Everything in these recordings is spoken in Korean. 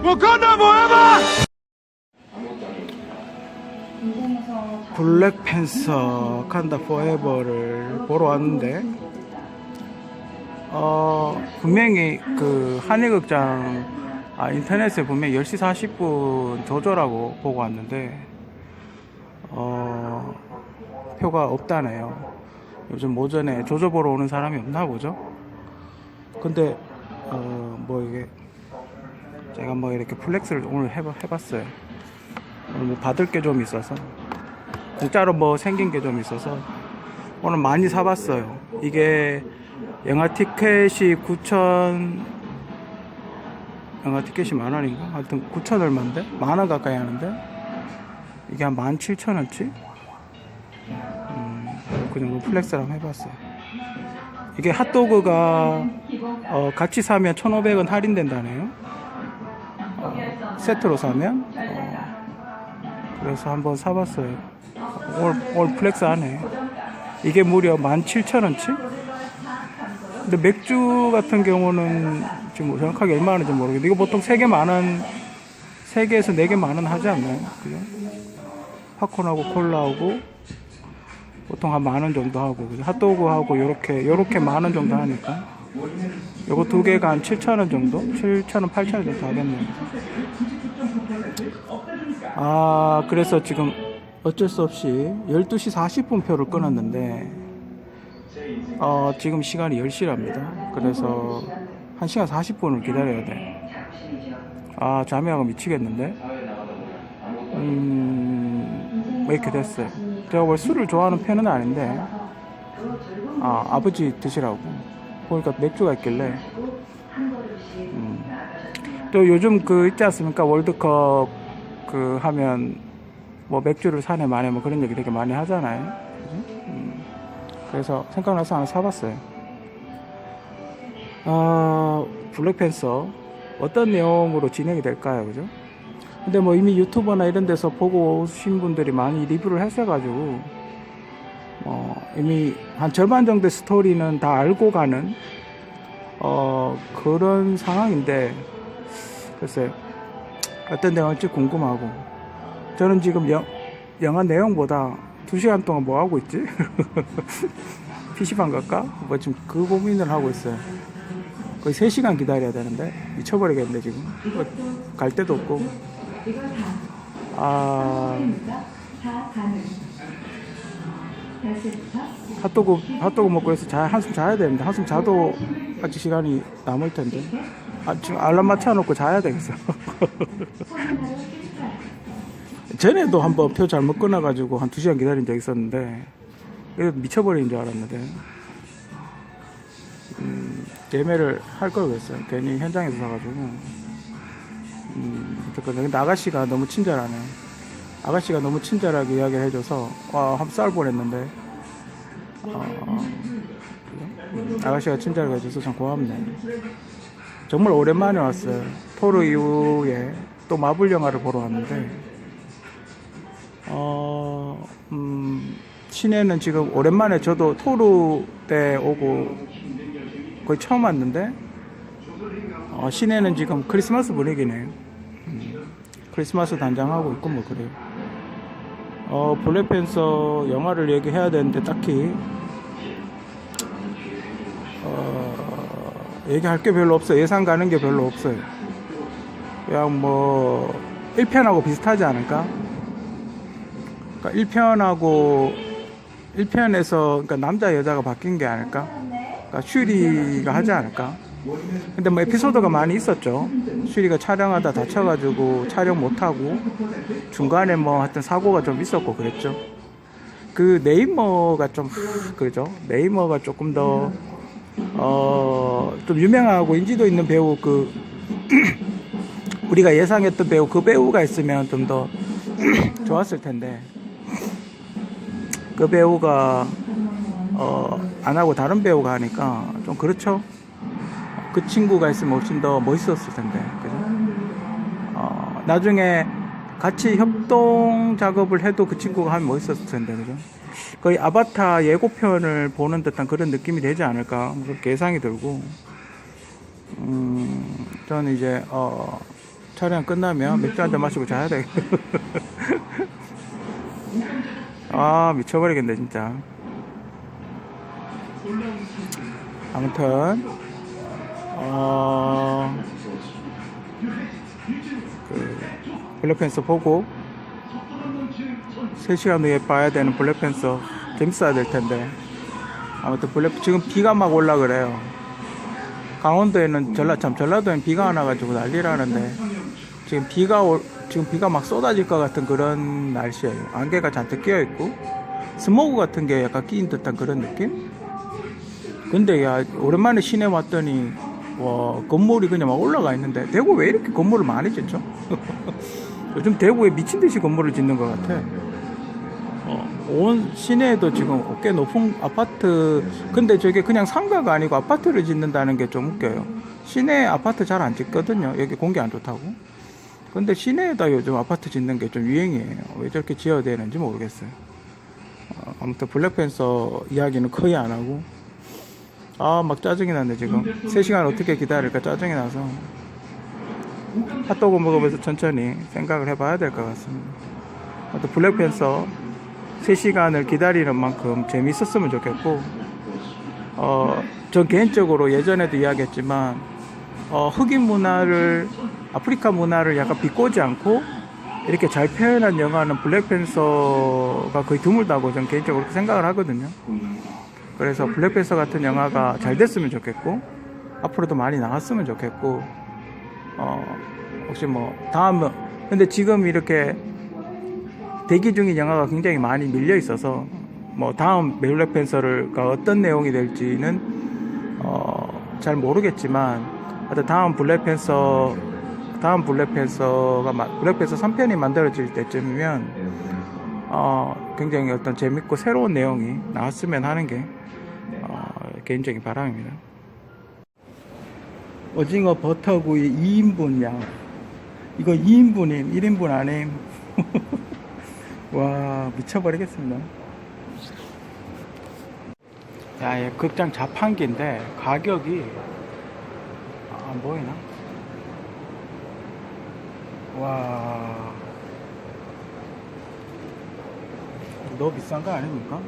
와칸다 포에버! 블랙팬서 와칸다 포에버를 보러 왔는데 분명히 그 한일극장 인터넷에 분명히 10시 40분 조조라고 보고 왔는데 표가 없다네요. 요즘 오전에 조조 보러 오는 사람이 없나 보죠. 근데 뭐 이게 제가 뭐 이렇게 플렉스를 오늘 해봤어요. 오늘 뭐 받을 게 좀 있어서 공짜로 뭐 생긴 게 좀 있어서 오늘 많이 사봤어요. 이게 영화 티켓이 9,000 영화 티켓이 만원인가? 하여튼 9,000 얼마인데? 만원 가까이 하는데 이게 한 17,000원치? 그 정도 플렉스를 한번 해봤어요. 이게 핫도그가 같이 사면 1,500원 할인된다네요. 세트로 사면 그래서 한번 사봤어요. 오늘 플렉스 하네. 이게 무려 17,000원치? 근데 맥주 같은 경우는 지금 정확하게 얼마 하는지 모르겠는데 이거 보통 3개 만원, 3개에서 4개 만원 하지 않나요? 그죠? 팝콘하고 콜라하고 보통 한 만원 정도 하고, 그죠? 핫도그하고 요렇게 만원 정도 하니까 요거 2개가 한 7,000원 정도? 7,000원, 8,000원 정도 하겠네요. 그래서 지금 어쩔 수 없이 12시 40분 표를 끊었는데 지금 시간이 10시랍니다. 그래서 1시간 40분을 기다려야 돼. 잠이하고 미치겠는데? 왜 이렇게 됐어요? 제가 원래 술을 좋아하는 편은 아닌데 아버지 드시라고 보니까 맥주가 있길래 또 요즘 그 있지 않습니까? 월드컵 그 하면 뭐 맥주를 사네 마네 뭐 그런 얘기 되게 많이 하잖아요. 그래서 생각나서 하나 사봤어요. 블랙팬서 어떤 내용으로 진행이 될까요? 그죠? 근데 뭐 이미 유튜버나 이런 데서 보고 오신 분들이 많이 리뷰를 했어가지고 이미 한 절반 정도의 스토리는 다 알고 가는 그런 상황인데 글쎄요. 어떤 내용일지 궁금하고 저는 지금 영화 내용보다 2시간 동안 뭐 하고 있지? PC방 갈까? 뭐 지금 그 고민을 하고 있어요. 거의 3시간 기다려야 되는데 미쳐버리겠네 지금. 갈 데도 없고. 핫도그 먹고 해서 한숨 자야 되는데 한숨 자도 아직 시간이 남을 텐데 지금 알람 맞춰놓고 자야 되겠어. 전에도 한번 표 잘못 끊어가지고 한 2시간 기다린 적 있었는데 미쳐버리는 줄 알았는데 예매를 할 걸 그랬어요. 괜히 현장에서 사가지고 근데 아가씨가 너무 친절하네. 아가씨가 너무 친절하게 이야기를 해줘서 한번 싸울 뻔했는데 아가씨가 친절하게 해줘서 참 고맙네. 정말 오랜만에 왔어요. 토르 이후에 또 마블 영화를 보러 왔는데 시내는 지금 오랜만에 저도 토르 때 오고 거의 처음 왔는데 시내는 지금 크리스마스 분위기네요. 크리스마스 단장하고 있고 뭐 그래요. 블랙팬서 영화를 얘기해야 되는데 딱히 얘기할 게 별로 없어요. 예상 가는 게 별로 없어요. 그냥 뭐 1편하고 비슷하지 않을까? 그러니까 1편에서 그러니까 남자 여자가 바뀐 게 아닐까? 그러니까 슈리가 하지 않을까? 근데 뭐 에피소드가 많이 있었죠. 슈리가 촬영하다 다쳐가지고 촬영 못하고 중간에 뭐 하여튼 사고가 좀 있었고 그랬죠. 그 네이머가 좀 그러죠. 네이머가 조금 더 좀 유명하고 인지도 있는 배우 우리가 예상했던 배우 그 배우가 있으면 좀 더 좋았을 텐데 그 배우가 안 하고 다른 배우가 하니까 좀 그렇죠. 그 친구가 있으면 훨씬 더 멋있었을 텐데 그죠? 나중에 같이 협동 작업을 해도 그 친구가 하면 멋있었을 텐데 그죠? 거의 아바타 예고편을 보는 듯한 그런 느낌이 되지 않을까 그렇게 예상이 들고 저는 이제 촬영 끝나면 맥주 한잔 마시고 자야 돼. 아, 미쳐버리겠네, 진짜. 아무튼, 블랙팬서 보고, 3시간 후에 봐야 되는 블랙팬서, 재밌어야 될 텐데. 아무튼, 지금 비가 막 올라 그래요. 강원도에는, 전라도에는 비가 안 와가지고 난리라는데, 지금 비가 막 쏟아질 것 같은 그런 날씨예요. 안개가 잔뜩 끼어있고, 스모그 같은 게 약간 끼인 듯한 그런 느낌? 근데 야, 오랜만에 시내 왔더니, 와, 건물이 그냥 막 올라가 있는데, 대구 왜 이렇게 건물을 많이 짓죠? 요즘 대구에 미친 듯이 건물을 짓는 것 같아. 온 시내에도 지금 꽤 높은 아파트, 근데 저게 그냥 상가가 아니고 아파트를 짓는다는 게 좀 웃겨요. 시내 아파트 잘 안 짓거든요. 여기 공기 안 좋다고. 근데 시내에다 요즘 아파트 짓는 게 좀 유행이에요. 왜 저렇게 지어야 되는지 모르겠어요. 아무튼 블랙팬서 이야기는 거의 안 하고, 막 짜증이 나네, 지금. 3시간 어떻게 기다릴까 짜증이 나서. 핫도그 먹으면서 천천히 생각을 해봐야 될 것 같습니다. 아무튼 블랙팬서 3시간을 기다리는 만큼 재밌었으면 좋겠고, 전 개인적으로 예전에도 이야기했지만, 흑인 문화를, 아프리카 문화를 약간 비꼬지 않고, 이렇게 잘 표현한 영화는 블랙팬서가 거의 드물다고 저는 개인적으로 그렇게 생각을 하거든요. 그래서 블랙팬서 같은 영화가 잘 됐으면 좋겠고, 앞으로도 많이 나왔으면 좋겠고, 혹시 근데 지금 이렇게 대기 중인 영화가 굉장히 많이 밀려 있어서, 다음 블랙팬서가 어떤 내용이 될지는, 잘 모르겠지만, 하여튼 블랙팬서 3편이 만들어질 때쯤이면, 굉장히 어떤 재밌고 새로운 내용이 나왔으면 하는 게, 개인적인 바람입니다. 오징어 버터구이 2인분 양. 이거 2인분임, 1인분 아님. 와, 미쳐버리겠습니다. 야, 얘 극장 자판기인데 가격이 안 보이나? 와, 너무 비싼 거 아닙니까?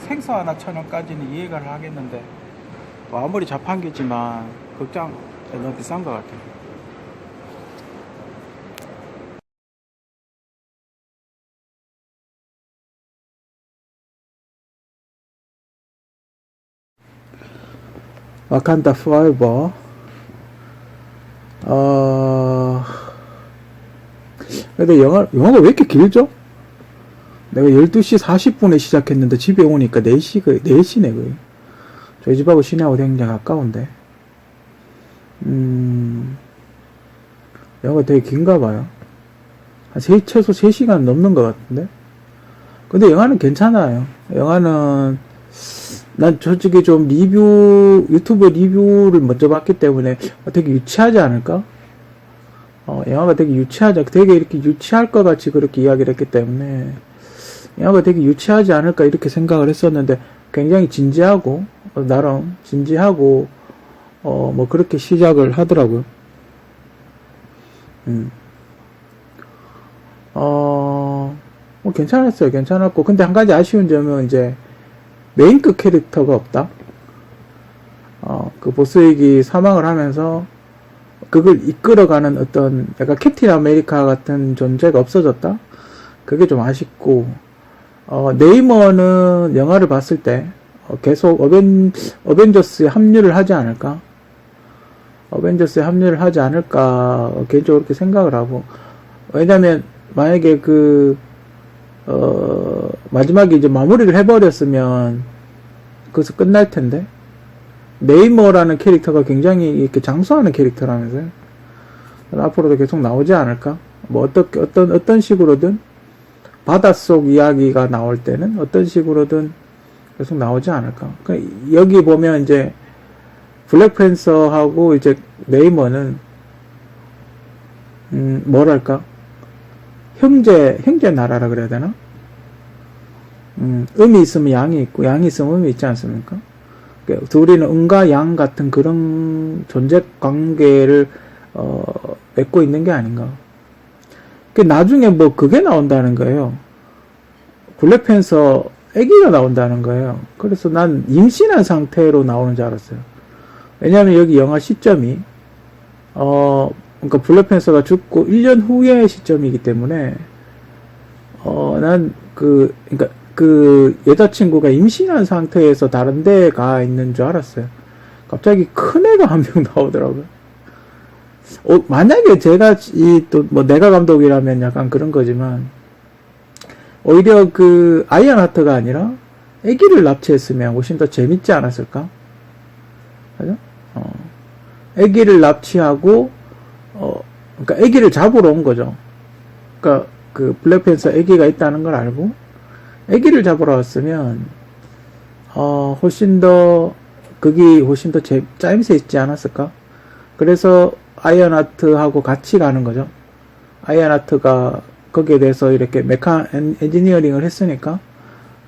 생수 하나 1,000원까지는 이해가 하겠는데, 아무리 자판기지만 극장 너무 비싼 것 같아요. 와칸다 포에버. 근데 영화가 왜 이렇게 길죠? 내가 12시 40분에 시작했는데 집에 오니까 4시네, 거의. 저희 집하고 시내하고 굉장히 가까운데. 영화가 되게 긴가 봐요. 최소 3시간 넘는 것 같은데. 근데 영화는 괜찮아요. 영화는, 난 솔직히 좀 유튜브 리뷰를 먼저 봤기 때문에 되게 유치하지 않을까? 영화가 되게 되게 이렇게 유치할 것 같이 그렇게 이야기를 했기 때문에, 영화가 되게 유치하지 않을까 이렇게 생각을 했었는데, 굉장히 진지하고, 나름 진지하고, 그렇게 시작을 하더라고요. 괜찮았어요. 괜찮았고. 근데 한 가지 아쉬운 점은 이제, 메인급 캐릭터가 없다? 그 보스에게 사망을 하면서, 그걸 이끌어가는 어떤, 약간 캡틴 아메리카 같은 존재가 없어졌다? 그게 좀 아쉽고, 네이머는 영화를 봤을 때, 계속 어벤져스에 합류를 하지 않을까? 개인적으로 그렇게 생각을 하고. 왜냐면, 만약에 마지막에 이제 마무리를 해버렸으면, 거기서 끝날 텐데. 네이머라는 캐릭터가 굉장히 이렇게 장수하는 캐릭터라면서요. 앞으로도 계속 나오지 않을까? 어떤 식으로든, 바닷속 이야기가 나올 때는 어떤 식으로든 계속 나오지 않을까. 여기 보면 이제 블랙팬서하고 이제 네이머는 뭐랄까 형제 나라라 그래야 되나? 음이 있으면 양이 있고 양이 있으면 음이 있지 않습니까? 둘이는 음과 양 같은 그런 존재 관계를 맺고 있는 게 아닌가. 나중에 뭐 그게 나온다는 거예요. 블랙팬서 아기가 나온다는 거예요. 그래서 난 임신한 상태로 나오는 줄 알았어요. 왜냐하면 여기 영화 시점이 그러니까 블랙팬서가 죽고 1년 후의 시점이기 때문에 그러니까 그 여자친구가 임신한 상태에서 다른 데에 가 있는 줄 알았어요. 갑자기 큰 애가 한 명 나오더라고요. 만약에 제가 또 뭐 내가 감독이라면 약간 그런 거지만 오히려 그 아이언 하트가 아니라 아기를 납치했으면 훨씬 더 재밌지 않았을까? 그죠? 아기를 납치하고 그러니까 아기를 잡으러 온 거죠. 그러니까 그 블랙팬서 아기가 있다는 걸 알고 아기를 잡으러 왔으면 훨씬 더 그게 훨씬 더 짜임새 있지 않았을까? 그래서 아이언 하트하고 같이 가는 거죠. 아이언 하트가 거기에 대해서 이렇게 엔지니어링을 했으니까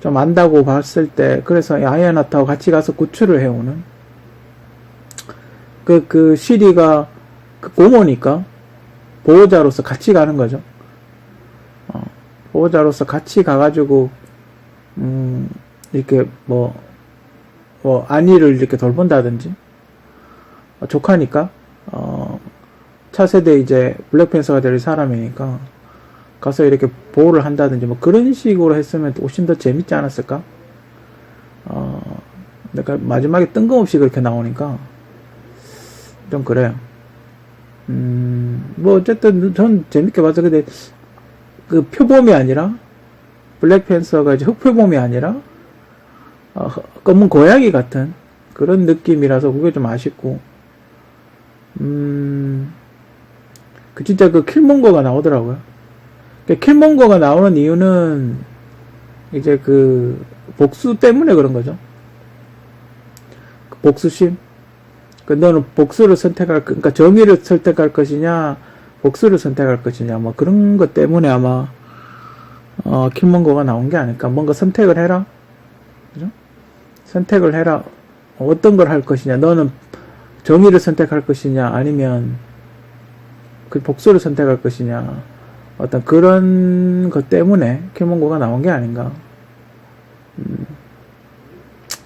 좀 안다고 봤을 때 그래서 아이언 하트하고 같이 가서 구출을 해오는 그 시리가 그 고모니까 보호자로서 같이 가는 거죠. 보호자로서 같이 가가지고 이렇게 뭐 안위를 이렇게 돌본다든지 조카니까 차세대 이제 블랙팬서가 될 사람이니까 가서 이렇게 보호를 한다든지 뭐 그런 식으로 했으면 훨씬 더 재밌지 않았을까? 그러니까 마지막에 뜬금없이 그렇게 나오니까 좀 그래요. 뭐 어쨌든 전 재밌게 봐서 근데 그 표범이 아니라 블랙팬서가 이제 흑표범이 아니라 검은 고양이 같은 그런 느낌이라서 그게 좀 아쉽고 그 진짜 그 킬몬거가 나오더라고요. 킬몬거가 나오는 이유는 이제 그 복수 때문에 그런 거죠. 복수심. 너는 복수를 그러니까 정의를 선택할 것이냐, 복수를 선택할 것이냐, 뭐 그런 것 때문에 아마 킬몬거가 나온 게 아닐까. 뭔가 선택을 해라. 그죠? 선택을 해라. 어떤 걸 할 것이냐. 너는 정의를 선택할 것이냐, 아니면 그 복수를 선택할 것이냐. 어떤 그런 것 때문에 킬몬거가 나온 게 아닌가.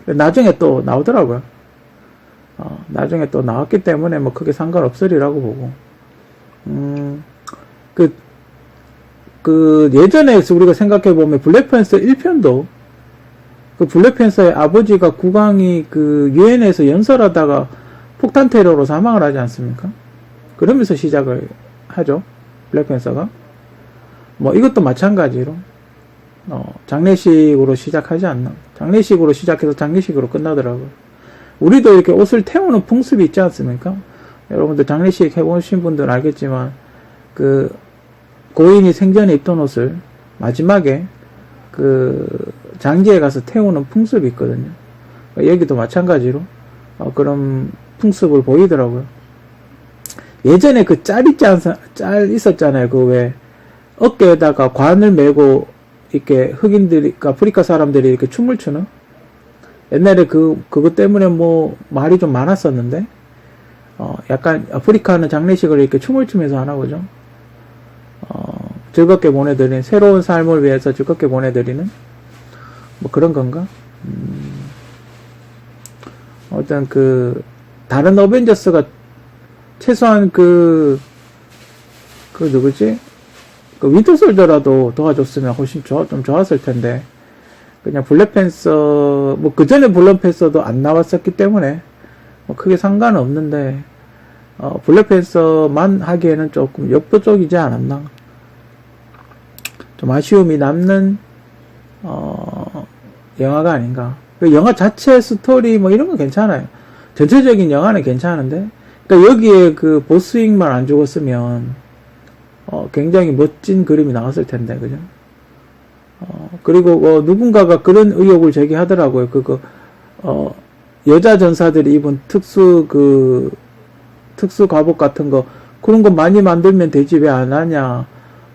나중에 또 나오더라고요. 나중에 또 나왔기 때문에 뭐 크게 상관없으리라고 보고. 예전에 우리가 생각해보면 블랙팬서 1편도 그 블랙팬서의 아버지가 국왕이 그 유엔에서 연설하다가 폭탄 테러로 사망을 하지 않습니까? 그러면서 시작을 하죠. 블랙팬서가. 뭐 이것도 마찬가지로 장례식으로 시작하지 않나. 장례식으로 시작해서 장례식으로 끝나더라고요. 우리도 이렇게 옷을 태우는 풍습이 있지 않습니까? 여러분들 장례식 해보신 분들은 알겠지만 그 고인이 생전에 입던 옷을 마지막에 그 장지에 가서 태우는 풍습이 있거든요. 여기도 마찬가지로 그런 풍습을 보이더라고요. 예전에 그 짤 있었잖아요. 그 왜 어깨에다가 관을 메고 이렇게 흑인들이, 아프리카 사람들이 이렇게 춤을 추는? 옛날에 그것 때문에 뭐 말이 좀 많았었는데, 약간 아프리카는 장례식을 이렇게 춤을 추면서 하나 보죠. 즐겁게 보내드리는, 새로운 삶을 위해서 즐겁게 보내드리는, 뭐 그런 건가? 어떤 다른 어벤져스가 최소한 누구지? 윈터솔저라도 도와줬으면 훨씬 좀 좋았을 텐데, 그냥 블랙팬서, 뭐 그전에 블랙팬서도 안 나왔었기 때문에, 뭐 크게 상관은 없는데, 블랙팬서만 하기에는 조금 역부족이지 않았나. 좀 아쉬움이 남는, 영화가 아닌가. 영화 자체 스토리 뭐 이런 건 괜찮아요. 전체적인 영화는 괜찮은데, 그러니까 여기에 보스윙만 안 죽었으면, 굉장히 멋진 그림이 나왔을 텐데, 그죠? 그리고, 누군가가 그런 의혹을 제기하더라고요. 여자 전사들이 입은 특수 갑옷 같은 거, 그런 거 많이 만들면 되지, 왜 안 하냐?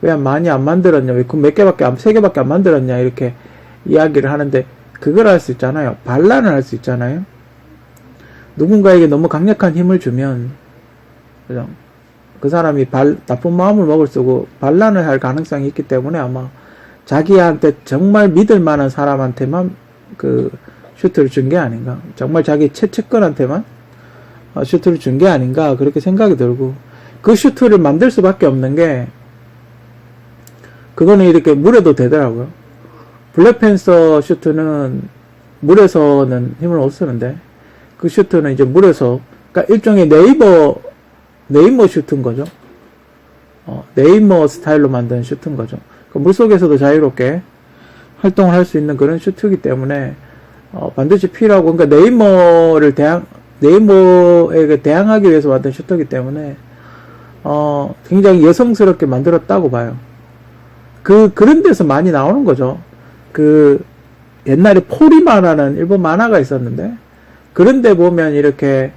왜 많이 안 만들었냐? 왜 몇 개밖에, 3개밖에 안 만들었냐? 이렇게 이야기를 하는데, 그걸 할 수 있잖아요. 반란을 할 수 있잖아요. 누군가에게 너무 강력한 힘을 주면, 그죠? 그 사람이 나쁜 마음을 먹을 쓰고 반란을 할 가능성이 있기 때문에 아마 자기한테 정말 믿을 만한 사람한테만 그 슈트를 준 게 아닌가. 정말 자기 최측근한테만 슈트를 준 게 아닌가. 그렇게 생각이 들고, 그 슈트를 만들 수밖에 없는 게, 그거는 이렇게 물에도 되더라고요. 블랙팬서 슈트는 물에서는 힘을 못 쓰는데, 그 슈트는 이제 물에서, 그러니까 일종의 네이머 슈트인 거죠. 네이머 스타일로 만든 슈트인 거죠. 그러니까 물속에서도 자유롭게 활동을 할 수 있는 그런 슈트이기 때문에, 반드시 필요하고, 그러니까 네이머에게 대항하기 위해서 만든 슈트이기 때문에, 굉장히 여성스럽게 만들었다고 봐요. 그런 데서 많이 나오는 거죠. 옛날에 포리마라는 일본 만화가 있었는데, 그런데 보면 이렇게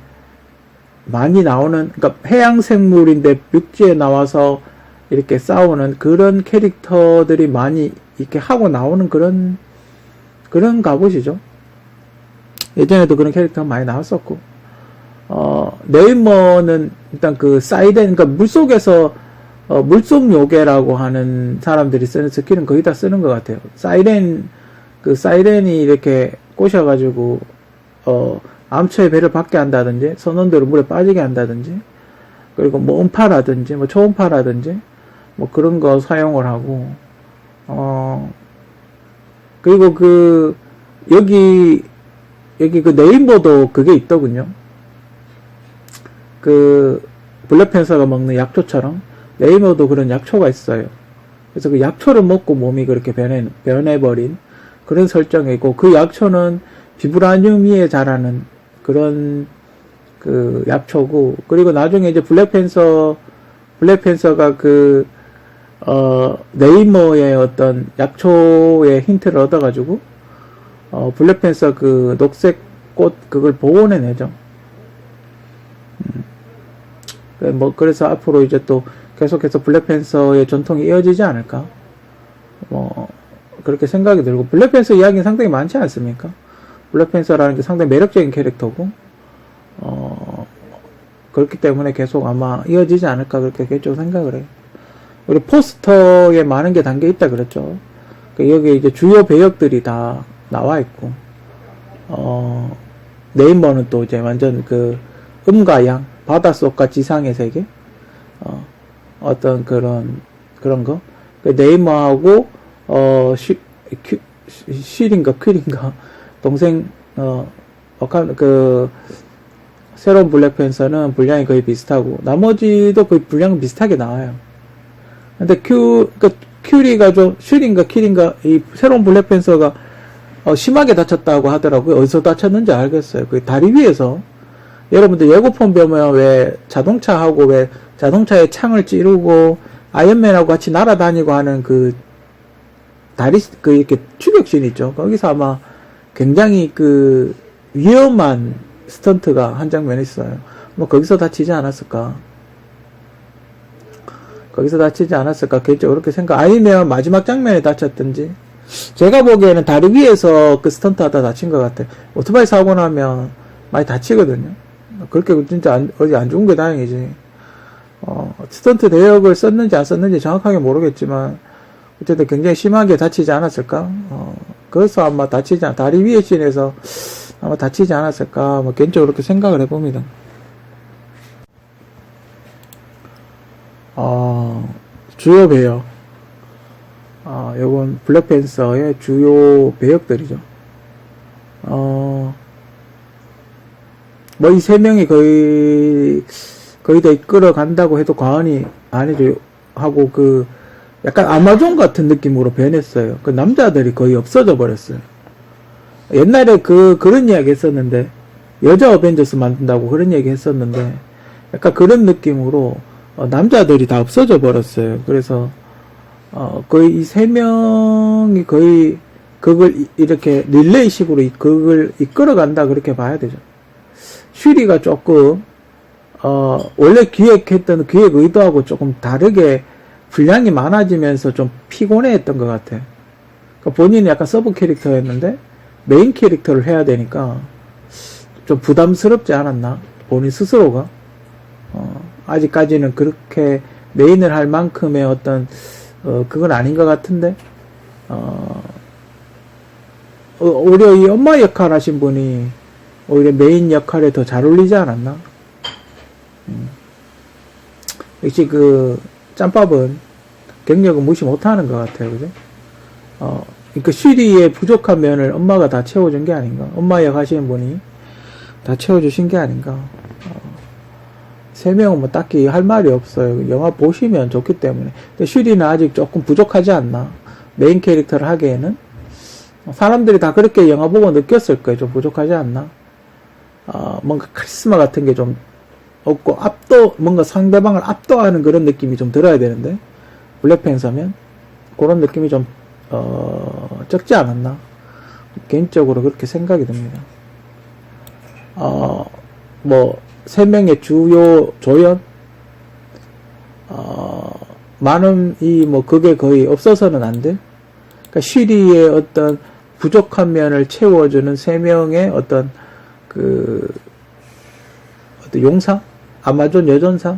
많이 나오는, 그러니까 해양 생물인데 육지에 나와서 이렇게 싸우는 그런 캐릭터들이 많이 이렇게 하고 나오는 그런 갑옷이죠. 예전에도 그런 캐릭터가 많이 나왔었고, 네이머는 일단 그 사이렌, 그러니까 물속에서 물속 요괴라고 하는 사람들이 쓰는 스킬은 거의 다 쓰는 것 같아요. 사이렌이 이렇게 꼬셔가지고, 암초의 배를 받게 한다든지, 선원들을 물에 빠지게 한다든지, 그리고 뭐 음파라든지, 뭐 초음파라든지, 뭐 그런 거 사용을 하고, 그리고 여기 그 네이버도 그게 있더군요. 블랙팬서가 먹는 약초처럼, 네이버도 그런 약초가 있어요. 그래서 그 약초를 먹고 몸이 그렇게 변해버린 그런 설정이고, 그 약초는 비브라늄 위에 자라는 그런 약초고, 그리고 나중에 이제 블랙팬서가 네이머의 어떤 약초의 힌트를 얻어가지고, 블랙팬서 녹색 꽃 그걸 복원해내죠. 그래서 앞으로 이제 또 계속해서 블랙팬서의 전통이 이어지지 않을까? 그렇게 생각이 들고, 블랙팬서 이야기는 상당히 많지 않습니까? 블랙팬서라는 게 상당히 매력적인 캐릭터고, 그렇기 때문에 계속 아마 이어지지 않을까, 그렇게 개인적으로 생각을 해요. 우리 포스터에 많은 게 담겨 있다 그랬죠. 여기 이제 주요 배역들이 다 나와 있고, 네이머는 또 이제 완전 음과 양, 바닷속과 지상의 세계, 어떤 그런 거. 네이머하고, 퀼인가, 동생, 새로운 블랙팬서는 분량이 거의 비슷하고, 나머지도 거의 분량은 비슷하게 나와요. 근데 큐리가 슈린가 킬인가, 이 새로운 블랙팬서가, 심하게 다쳤다고 하더라고요. 어디서 다쳤는지 알겠어요. 다리 위에서, 여러분들 예고편 보면 왜 자동차에 창을 찌르고, 아이언맨하고 같이 날아다니고 하는 다리, 이렇게 추격신 있죠. 거기서 아마 굉장히 위험한 스턴트가 한 장면 있어요. 거기서 다치지 않았을까? 개인적으로 그렇게 생각, 아니면 마지막 장면에 다쳤든지, 제가 보기에는 다리 위에서 스턴트 하다 다친 것 같아요. 오토바이 사고 나면 많이 다치거든요. 그렇게 진짜 어디 안 죽은 게 다행이지. 스턴트 대역을 썼는지 안 썼는지 정확하게 모르겠지만, 어쨌든 굉장히 심하게 다치지 않았을까? 그래서 아마 다리 위에 씬에서 아마 다치지 않았을까? 개인적으로 그렇게 생각을 해봅니다. 주요 배역. 요건 블랙팬서의 주요 배역들이죠. 이 세 명이 거의 다 이끌어 간다고 해도 과언이 아니죠. 하고 약간 아마존 같은 느낌으로 변했어요. 남자들이 거의 없어져 버렸어요. 옛날에 그런 이야기 했었는데, 여자 어벤져스 만든다고 그런 얘기 했었는데, 약간 그런 느낌으로, 남자들이 다 없어져 버렸어요. 그래서, 거의 이 세 명이 거의 그걸 이렇게 릴레이식으로 그걸 이끌어 간다, 그렇게 봐야 되죠. 슈리가 조금, 원래 기획 의도하고 조금 다르게 분량이 많아지면서 좀 피곤해 했던 것 같아. 본인이 약간 서브 캐릭터였는데, 메인 캐릭터를 해야 되니까, 좀 부담스럽지 않았나? 본인 스스로가. 아직까지는 그렇게 메인을 할 만큼의 어떤, 그건 아닌 것 같은데, 오히려 이 엄마 역할 하신 분이 오히려 메인 역할에 더 잘 어울리지 않았나? 역시 그, 짬밥은 경력은 무시 못하는 것 같아요, 그죠? 그러니까 쉬리의 부족한 면을 엄마가 다 채워준 게 아닌가? 엄마 역 하시는 분이 다 채워주신 게 아닌가? 세 명은 뭐 딱히 할 말이 없어요. 영화 보시면 좋기 때문에. 근데 쉬리는 아직 조금 부족하지 않나? 메인 캐릭터를 하기에는? 사람들이 다 그렇게 영화 보고 느꼈을 거예요. 좀 부족하지 않나? 뭔가 카리스마 같은 게 좀 없고, 뭔가 상대방을 압도하는 그런 느낌이 좀 들어야 되는데, 블랙팬서면? 그런 느낌이 좀, 적지 않았나? 개인적으로 그렇게 생각이 듭니다. 세 명의 주요 조연? 많은, 그게 거의 없어서는 안 돼? 그러니까 쉬리의 어떤 부족한 면을 채워주는 세 명의 어떤 용사? 아마존 여전사?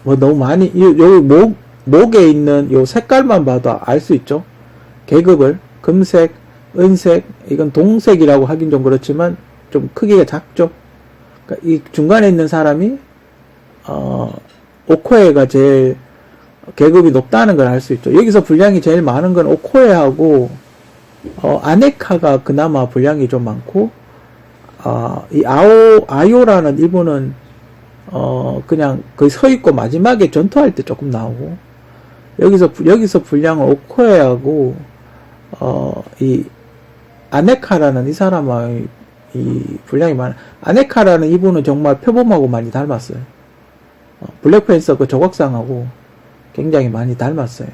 너무 많이, 여기 목에 있는 요 색깔만 봐도 알 수 있죠? 계급을, 금색, 은색, 이건 동색이라고 하긴 좀 그렇지만, 좀 크기가 작죠? 그러니까 이 중간에 있는 사람이, 오코에가 제일 계급이 높다는 걸 알 수 있죠. 여기서 분량이 제일 많은 건 오코에하고, 아네카가 그나마 분량이 좀 많고, 이 아요라는 이분은, 그냥 거의 서 있고 마지막에 전투할 때 조금 나오고, 여기서 분량은 오코에하고, 이 아네카라는 이 사람의 이 분량이 많아. 아네카라는 이분은 정말 표범하고 많이 닮았어요. 블랙팬서 그 조각상하고 굉장히 많이 닮았어요.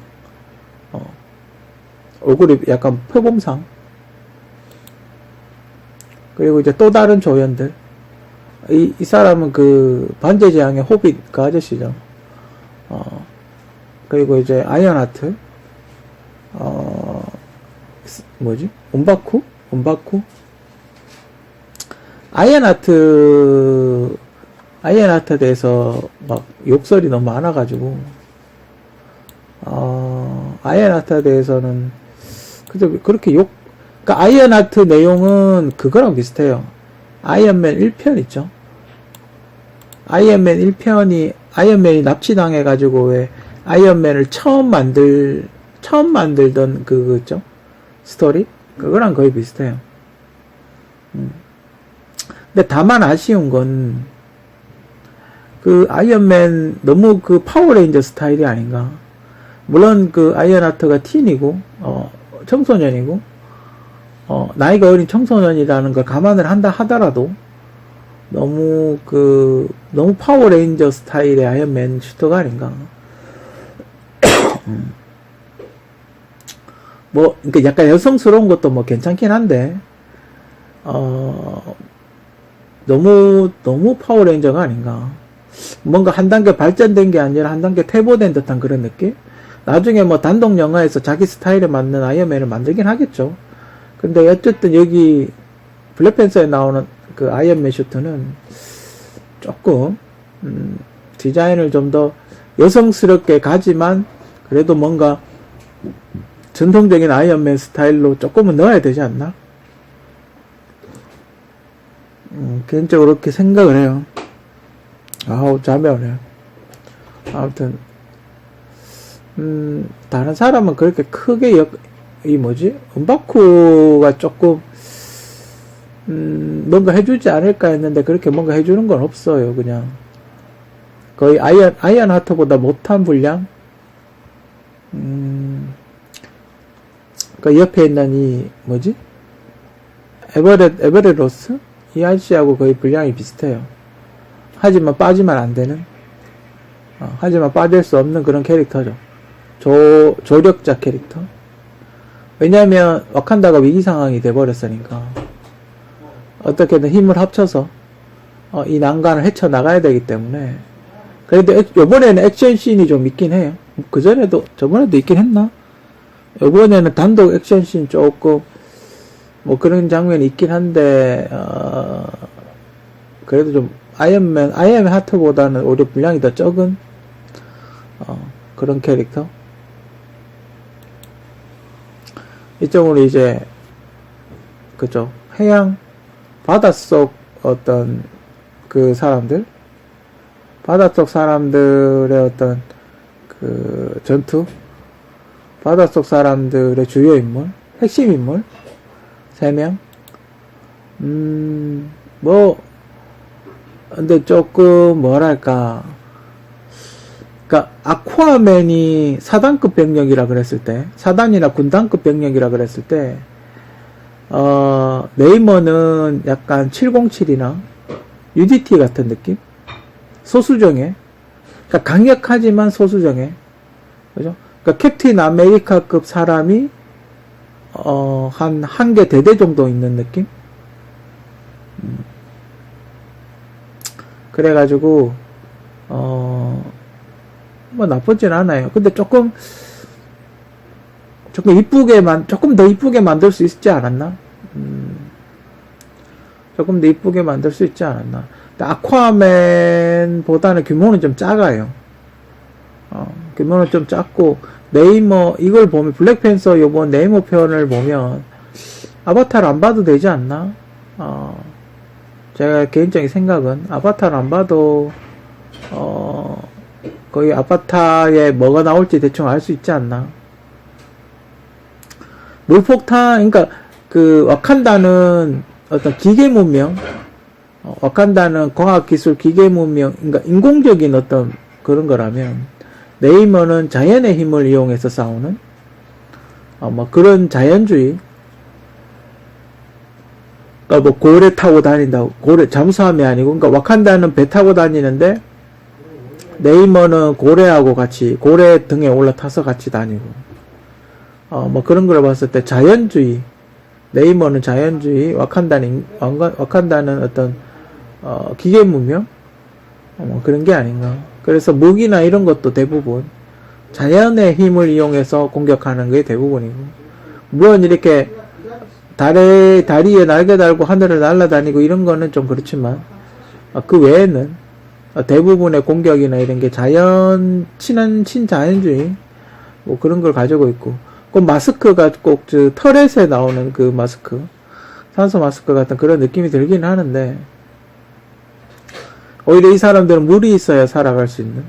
얼굴이 약간 표범상. 그리고 이제 또 다른 조연들. 이 사람은 그 반지의 호빗 그 아저씨죠. 그리고 이제 아이언하트. 움바쿠? 아이언하트에 대해서 막 욕설이 너무 많아가지고, 아이언하트에 대해서는, 그렇게 그러니까 아이언하트 내용은 그거랑 비슷해요. 아이언맨 1편 있죠? 아이언맨 1편이, 아이언맨이 납치당해가지고 왜 아이언맨을 처음 만들던 그거 있죠? 스토리? 그거랑 거의 비슷해요. 근데 다만 아쉬운 건, 그 아이언맨 너무 그 파워레인저 스타일이 아닌가. 물론 그 아이언하트가 틴이고, 청소년이고, 나이가 어린 청소년이라는 걸 감안을 한다 하더라도, 너무 파워레인저 스타일의 아이언맨 슈터가 아닌가. 그러니까 약간 여성스러운 것도 괜찮긴 한데, 너무 파워레인저가 아닌가. 뭔가 한 단계 발전된 게 아니라 한 단계 퇴보된 듯한 그런 느낌? 나중에 단독 영화에서 자기 스타일에 맞는 아이언맨을 만들긴 하겠죠. 근데 어쨌든 여기 블랙팬서에 나오는 그 아이언맨 슈트는 조금, 디자인을 좀 더 여성스럽게 가지만, 그래도 뭔가 전통적인 아이언맨 스타일로 조금은 넣어야 되지 않나? 개인적으로 그렇게 생각을 해요. 잠이 오네요. 아무튼, 다른 사람은 그렇게 크게 은바쿠가 조금, 뭔가 해주지 않을까 했는데, 그렇게 뭔가 해주는 건 없어요, 그냥. 거의 아이언하트보다 못한 분량? 그 옆에 있는 에버렛 로스? 이 아저씨하고 거의 분량이 비슷해요. 하지만 빠지면 안 되는, 하지만 빠질 수 없는 그런 캐릭터죠. 조력자 캐릭터. 왜냐면 와칸다가 위기 상황이 돼버렸으니까 어떻게든 힘을 합쳐서 이 난간을 헤쳐나가야 되기 때문에. 그래도 요번에는 액션 씬이 좀 있긴 해요. 저번에도 있긴 했나? 이번에는 단독 액션씬 조금 뭐 그런 장면이 있긴 한데 그래도 좀 아이언맨 하트보다는 오히려 분량이 더 적은 그런 캐릭터. 이쪽으로 이제 그죠, 해양 바닷속 어떤 그 사람들, 바닷속 사람들의 어떤 그 전투, 바닷속 사람들의 주요 인물, 핵심 인물 3명. 뭐 근데 조금 뭐랄까, 그러니까 아쿠아맨이 사단급 병력이라 그랬을 때, 사단이나 군단급 병력이라 그랬을 때, 네이머는 약간 707이나 UDT 같은 느낌? 소수정예. 그러니까 강력하지만 소수정예. 그죠? 그러니까 캡틴 아메리카급 사람이 한 개 대대 정도 있는 느낌? 그래가지고 뭐 나쁘진 않아요. 근데 조금 조금 더 이쁘게 만들 수 있지 않았나? 조금 더 이쁘게 만들 수 있지 않았나? 근데 아쿠아맨보다는 규모는 좀 작아요. 규모는 좀 작고, 네이머, 이걸 보면, 블랙팬서 요번 네이머 표현을 보면, 아바타를 안 봐도 되지 않나? 제가 개인적인 생각은, 아바타를 안 봐도, 거의 아바타에 뭐가 나올지 대충 알 수 있지 않나? 물폭탄, 그러니까, 와칸다는 어떤 기계 문명, 와칸다는 과학기술 기계 문명, 그러니까 인공적인 어떤 그런 거라면, 네이머는 자연의 힘을 이용해서 싸우는, 뭐 그런 자연주의, 그러니까 뭐 고래 타고 다닌다고, 고래, 잠수함이 아니고, 그러니까 와칸다는 배 타고 다니는데, 네이머는 고래하고 같이, 고래 등에 올라타서 같이 다니고, 뭐 그런 걸 봤을 때 자연주의, 네이머는 자연주의, 와칸다는 어떤, 기계 문명? 뭐 그런 게 아닌가. 그래서 무기나 이런 것도 대부분 자연의 힘을 이용해서 공격하는 게 대부분이고, 물론 이렇게 다리에 날개 달고 하늘을 날아다니고 이런 거는 좀 그렇지만, 그 외에는 대부분의 공격이나 이런 게 친자연주의, 뭐 그런 걸 가지고 있고, 꼭 마스크가 꼭 터렛에 나오는 그 마스크, 산소 마스크 같은 그런 느낌이 들긴 하는데, 오히려 이 사람들은 물이 있어야 살아갈 수 있는,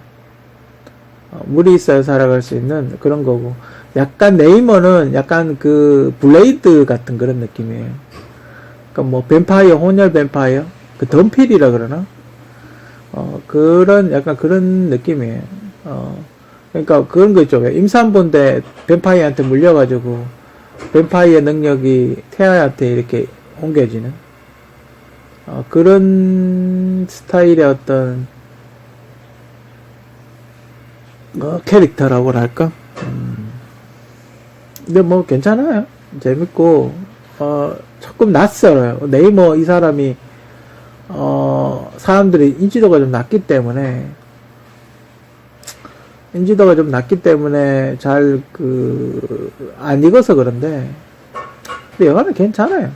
그런 거고, 약간 네이머는 약간 그 블레이드 같은 그런 느낌이에요. 그러니까 뭐 뱀파이어, 혼혈 뱀파이어, 그 덤필이라 그러나? 약간 그런 느낌이에요. 그러니까 그런 거 있죠. 임산부인데 뱀파이어한테 물려가지고, 뱀파이어 능력이 태아한테 이렇게 옮겨지는, 그런 스타일의 어떤, 캐릭터라고 할까? 근데 뭐 괜찮아요. 재밌고, 조금 낯설어요. 네이머 이 사람이, 사람들이 인지도가 좀 낮기 때문에, 안 익어서 그런데, 근데 영화는 괜찮아요.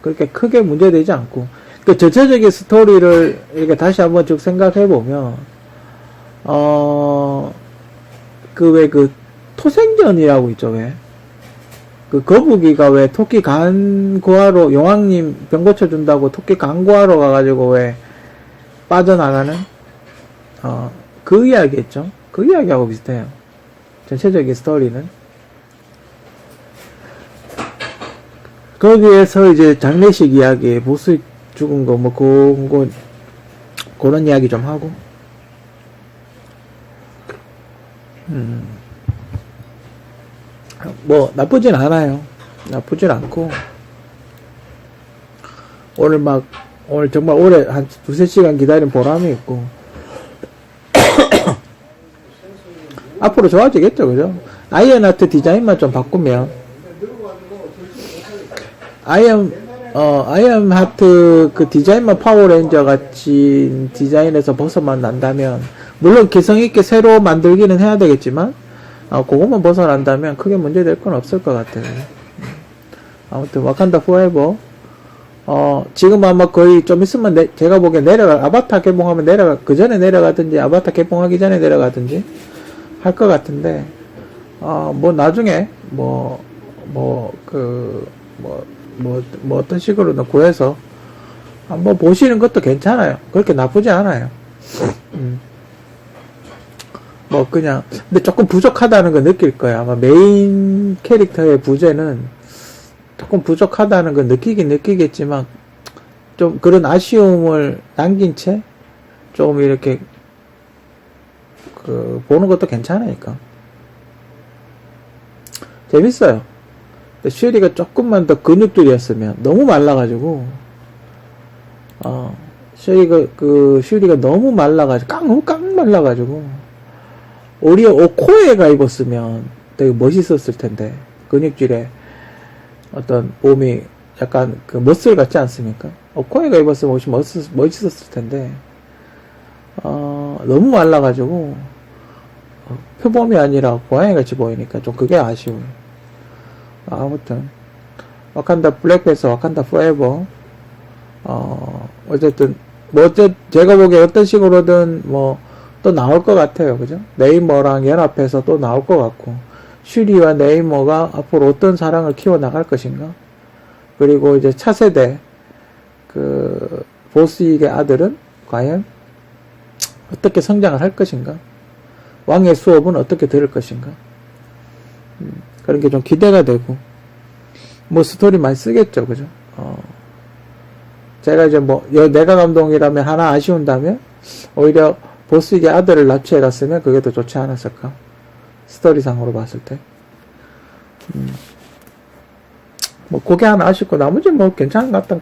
그렇게 크게 문제되지 않고. 그 전체적인 스토리를 이렇게 다시 한번 쭉 생각해보면, 토생전이라고 있죠, 왜? 거북이가 왜 토끼 간 구하러, 용왕님 병 고쳐준다고 토끼 간 구하러 가가지고 왜 빠져나가는? 그 이야기 있죠? 그 이야기하고 비슷해요. 전체적인 스토리는. 거기에서 이제 장례식 이야기, 보스 죽은 거, 뭐, 그런 이야기 좀 하고. 뭐, 나쁘진 않아요. 나쁘진 않고. 오늘 정말 오래 한 2-3시간 기다린 보람이 있고. 앞으로 좋아지겠죠, 그죠? 아이언하트 디자인만 좀 바꾸면. 아이언하트 그 디자인만 파워레인저 같이 디자인에서 벗어만 난다면, 물론 개성있게 새로 만들기는 해야 되겠지만, 그것만 벗어난다면 크게 문제될 건 없을 것 같아요. 아무튼 와칸다 포에버 지금 아마 거의 좀 있으면 제가 보기엔 아바타 개봉하면 그 전에 내려가든지 아바타 개봉하기 전에 내려가든지 할 것 같은데 뭐 나중에 어떤 식으로든 구해서 한번 보시는 것도 괜찮아요. 그렇게 나쁘지 않아요. 그냥 근데 조금 부족하다는 거 느낄 거예요. 아마 메인 캐릭터의 부재는 조금 부족하다는 걸 느끼겠지만 좀 그런 아쉬움을 남긴 채 좀 이렇게 보는 것도 괜찮으니까 재밌어요. 슈리가 조금만 더 근육들이었으면 너무 말라가지고 슈리가 너무 말라가지고 깡 말라가지고 오히려 오코에가 입었으면 되게 멋있었을 텐데 근육질에 어떤 몸이 약간 머슬 같지 않습니까? 오코에가 입었으면 훨씬 멋있었을 텐데 너무 말라가지고 표범이 아니라 고양이같이 보이니까 좀 그게 아쉬워요. 아무튼 와칸다 블랙팬서 와칸다 포에버 어쨌든 제가 보기에 어떤 식으로든 또 나올 것 같아요. 그죠? 네이머랑 연합해서 또 나올 것 같고 슈리와 네이머가 앞으로 어떤 사랑을 키워나갈 것인가? 그리고 이제 차세대 보스익의 아들은 과연 어떻게 성장을 할 것인가? 왕의 수업은 어떻게 들을 것인가? 그런 게 좀 기대가 되고 스토리 많이 쓰겠죠. 그죠? 제가 이제 내가 감독이라면 하나 아쉬운다면 오히려 보스익의 아들을 납치해 갔으면 그게 더 좋지 않았을까? 스토리상으로 봤을 때. 그게 하나 아쉽고, 나머지 괜찮았던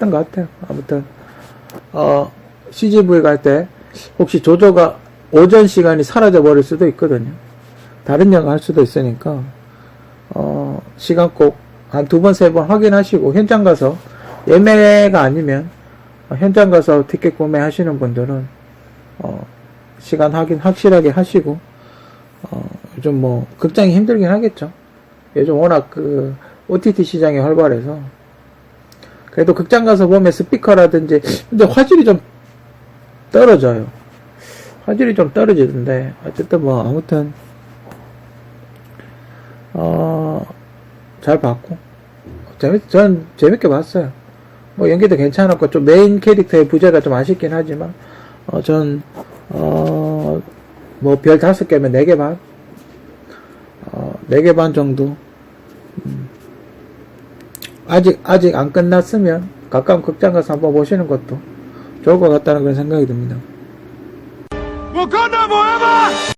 것 같아요. 아무튼, CGV 갈 때, 혹시 조조가 오전 시간이 사라져버릴 수도 있거든요. 다른 영화 할 수도 있으니까, 시간 꼭 한 2번, 3번 확인하시고, 현장 가서, 예매가 아니면, 현장 가서 티켓 구매하시는 분들은, 시간 확인 확실하게 하시고, 요즘 극장이 힘들긴 하겠죠. 요즘 워낙 OTT 시장이 활발해서. 그래도 극장 가서 보면 스피커라든지, 근데 화질이 좀 떨어져요. 화질이 좀 떨어지던데, 어쨌든 아무튼, 잘 봤고, 전 재밌게 봤어요. 연기도 괜찮았고, 좀 메인 캐릭터의 부재가 좀 아쉽긴 하지만, 별 5개면 4개 반? 4개 반 정도. 아직 안 끝났으면 가까운 극장 가서 한번 보시는 것도 좋을 것 같다는 그런 생각이 듭니다.